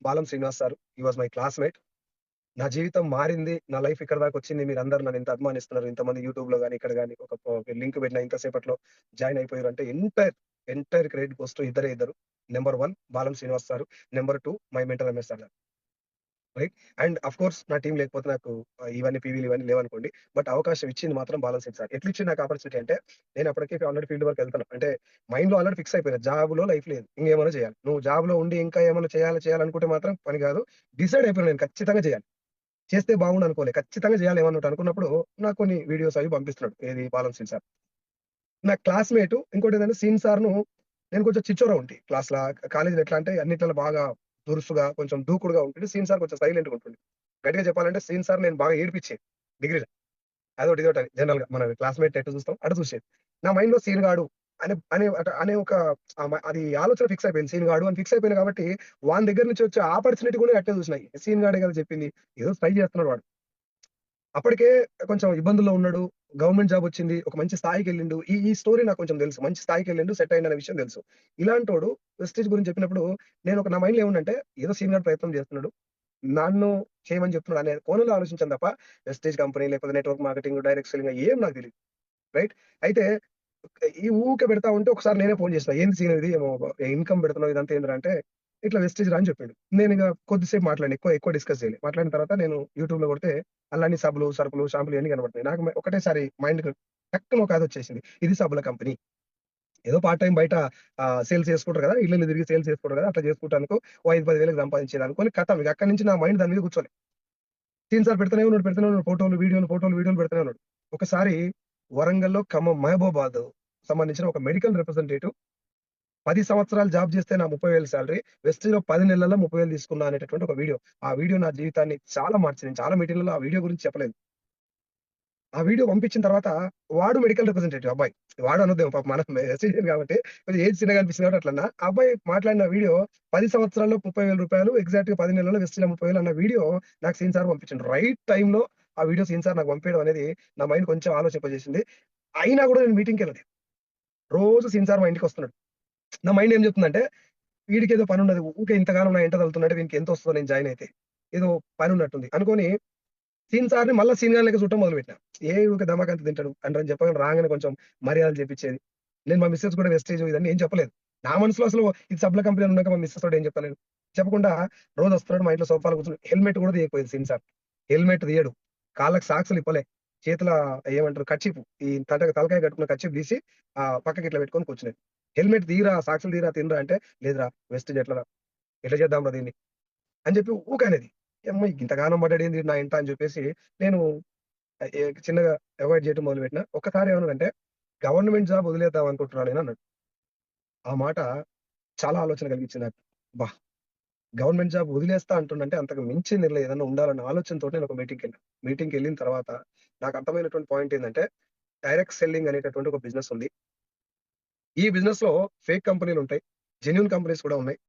బాలం Srinivas sir. He was my classmate. నా జీవితం మారింది. నా లైఫ్ ఇక్కడి దాకొచ్చింది. మీరందరూ నన్నింత అభిమానిస్తున్నారు. ఇంతమంది యూట్యూబ్‌లో గాని, ఇక్కడ గాని ఒక లింక్ పెట్టిన ఇంత సేపట్లో జాయిన్ అయిపోయారంటే ఎంటైర్ క్రెడిట్ గోస్ టు ఇద్దరే ఇద్దరు. Number 1 Balam Srinivas sir. Number 2 my mentor MS sir. Right. And of course నా టీమ్ లేకపోతే నాకు ఇవన్నీ పీవీలు ఇవన్నీ లేవనుకోండి. బట్ అవకాశం ఇచ్చింది మాత్రం బాలం శ్రీనివాస్ సార్. ఎట్లిచ్చిండు నాకు ఆపర్చునిటీ అంటే, నేను అప్పటికి ఆల్రెడీ ఫీల్డ్ వర్క్ ఎళ్తున్నా. అంటే మైండ్‌లో ఆల్రెడీ ఫిక్స్ అయిపోయినా. జాబ్‌లో లైఫ్ లేదు. ఇంగేమన్నా చేయాలి. నువ్వు జాబ్‌లో ఉండి ఇంకా ఏమన్నా చేయాలనుకుంటే మాత్రం పని కాదు. డిసైడ్ అయిపోయాను నేను ఖచ్చితంగా చేయాలి. చేస్తే బాగుండు అనుకోలే. ఖచ్చితంగా చేయాలి ఏమన్నా ఒకటి అనుకున్నప్పుడు నాకు కొన్ని వీడియోస్ అవి పంపిస్తున్నాడు. ఏది బాలం శ్రీను సార్. నా క్లాస్‌మేట్ ఇంకోటేంటంటే సీన్ సార్‌ను నేను కొంచెం చిచ్చోరా క్లాస్‌ల. కాలేజ్‌లో ఎట్లా అంటే అన్నిట్లలో బాగా దురుసుగా కొంచెం దూకుడుగా ఉంటుండే. సీన్ సార్ కొంచెం సైలెంట్‌గా ఉంటుండే. గట్టిగా చెప్పాలంటే సీన్ సార్ నేను బాగా ఏడిపిచ్చేది డిగ్రీలో. అదోటి ఇదోటని జనరల్‌గా మన క్లాస్‌మేట్ ఎట్టు చూస్తాం అటు చూసేది. నా మైండ్‌లో సీన్ గాడు అనే అనే అనే ఒక అది ఆలోచన ఫిక్స్ అయిపోయింది. సీన్ గాడు అని ఫిక్స్ అయిపోయింది కాబట్టి వాని దగ్గర నుంచి వచ్చే ఆపర్చునిటీ కూడా అట్టే చూసినా. సీన్ గాడే కదా చెప్పింది. ఏదో ట్రై చేస్తున్నాడు వాడు. అప్పటికే కొంచెం ఇబ్బందుల్లో ఉన్నాడు. గవర్నమెంట్ జాబ్ వచ్చింది. ఒక మంచి స్థాయికెళ్ళిండు. ఈ స్టోరీ నాకు కొంచెం తెలుసు. మంచి స్థాయికెళ్ళిండు. సెట్ అయిండన్న విషయం తెలుసు. ఇలాంటోడు వెస్టీజ్ గురించి చెప్పినప్పుడు నా మైండ్‌లో ఏముందంటే ఏదో సీన్ గాడు ప్రయత్నం చేస్తున్నాడు. నన్ను చేయమని చెప్తున్నాడు అనే కోణంలో ఆలోచించాను తప్ప వెస్టీజ్ కంపెనీ లేకపోతే నెట్వర్క్ మార్కెటింగ్, డైరెక్ట్ సెల్లింగ్ ఏం నాకు తెలీదు. రైట్. అయితే ఈ ఊకే పెడతా ఉంటే ఒకసారి నేనే ఫోన్ చేసిన. "ఏంది సీన్ ఇది ఏమో ఇన్‌కమ్ పెడుతున్నావు ఇదంతా ఏందిరా" అంటే, "ఇట్లా వెస్టీజ్ రా" అని చెప్పిండు. నేనిగ కొద్దిసేపు మాట్లాడిన. ఎక్కువ డిస్కస్ చేయలే. మాట్లాడిన తర్వాత నేను యూట్యూబ్‌లో కొడితే అందులో అన్ని సబ్బులు, సరుకులు, షాంపూలు ఇయన్నీ కనపడుతున్నాయి. నాకు ఒకటేసారి మైండ్‌కి టక్కున ఒక అదొచ్చేసింది. ఇది సబ్బుల కంపెనీ. ఏదో పార్ట్ టైమ్ బయట సేల్స్ చేసుకుంటారు కదా! ఇల్లు తిరిగి సేల్స్ చేసుకుంటారు కదా! అట్లా చేసుకుంటానికి ఓ 5, 10 వేలకు సంపాదించేది అనుకోని ఖతం. ఇక అక్కడి నుంచి నా మైండ్ దాని మీద కూర్చోలే. సీన్ సార్ పెడుతూనే ఉన్నాడు. ఫోటోలు, వీడియోలు పెడుతూనే ఉన్నాడు. ఒకసారి వరంగల్‌లో, ఖమ్మం, మహబూబాబాద్ సంబంధించిన ఒక మెడికల్ రిప్రజెంటేటివ్ 10 సంవత్సరాలు జాబ్ చేస్తే నా 30,000 సాలరీ. వెస్ట్‌లో 10 నెలల్లో 30,000 తీసుకున్నా అనేటటువంటి ఒక వీడియో. ఆ వీడియో నా జీవితాన్ని చాలా మార్చింది. నేను చాలా మీటింగ్‌లలో ఆ వీడియో గురించి చెప్పలేదు. ఆ వీడియో పంపించిన తర్వాత వాడు మెడికల్ రిప్రజెంటేటివ్ అబ్బాయి. వాడు అనొద్దేమో పాపం మనం సీనియర్ కాబట్టి కొంచెం ఏజ్ చిన్నగా అనిపించింది కాబట్టి అట్లన్నా. ఆ అబ్బాయి మాట్లాడిన వీడియో 10 సంవత్సరాల్లో రూ. 30,000 ఎగ్జాక్ట్‌గా 10 నెలల్లో వెస్ట్‌లో 30,000 అన్న వీడియో నాకు సీన్ సార్ పంపించిండు. రైట్ టైమ్‌లో ఆ వీడియో సీన్ సార్ నాకు పంపియడం అనేది నా మైండ్ కొంచెం ఆలోచింపజేసింది. అయినా కూడా నేను మీటింగ్‌కెళ్ళలేదు. రోజు సీన్ సార్ మా ఇంటికొస్తున్నాడు. నా మైండ్ ఏం చెప్తుందంటే వీడికేదో పనున్నది. ఊకే ఇంతగానం నా ఎంట తగులుతున్నాడు. వీనికి ఎంతొస్తదో నేను జాయిన్ అయితే. ఏదో పనున్నట్టుంది అనుకోని సీన్ సార్‌ని మళ్ళా సీన్ గాని లెక్క చూడటం మొదలుపెట్టినా. ఊకే ధమాకంత తింటాడు అని చెప్పగానే రాంగానే కొంచెం మర్యాదలు చేపిచ్చేది. నేను మా మిసెస్ కూడా వెస్టేజ్ ఇదన్నీ ఏం చెప్పలేదు. నా మనసులో అసలు ఇది సబ్బుల కంపెనీ అని ఉన్నాక మా మిసెస్ తోటి ఏం చెప్తా నేను. చెప్పకుండా రోజొస్తున్నాడు మా ఇంట్లో సోఫాలో కూర్చొని హెల్మెట్ కూడా తీయకపోయేది సీన్ సార్. హెల్మెట్ తీయడు. కాళ్ళకి సాక్సులు ఇప్పలే. చేతుల ఏమంటారు కర్చీఫ్ ఈ తలకాయ కట్టుకున్న కర్చీఫ్ తీసి పక్కకి ఇట్లా పెట్టుకొని కూర్చునేది. హెల్మెట్ తీయరా, సాక్సులు తీయరా, తినరా అంటే లేదురా వెస్టేజ్ ఎట్లా ఎట్లా చేద్దాంరా దీన్ని అని చెప్పి ఊకే అనేది. యమ్మ ఇంతగానం పడ్డాడేంది నా ఎంట అని చెప్పేసి నేను చిన్నగా అవాయిడ్ చేయటం మొదలుపెట్టినా. ఒక్కసారి ఏమన్నాడంటే, "గవర్నమెంట్ జాబ్ వదిలేద్దాం అనుకుంటున్నా నేను" అన్నాడు. ఆ మాట చాలా ఆలోచన కలిగించింది నాకు. అబ్బా! గవర్నమెంట్ జాబ్ వదిలేస్తా అంటుండంటే అంతకు మించిందిలే ఏదన్నా ఉండాలన్న ఆలోచనతోటి నేను ఒక మీటింగ్‌కెళ్ళా. మీటింగ్‌కెళ్ళిన తర్వాత నాకు అర్థమైనటువంటి పాయింట్ ఏందంటే, డైరెక్ట్ సెల్లింగ్ అనేటటువంటి ఒక బిజినెస్ ఉంది. ఈ బిజినెస్‌లో ఫేక్ కంపెనీలుంటాయి. జెన్యూన్ కంపెనీస్ కూడా ఉన్నాయి.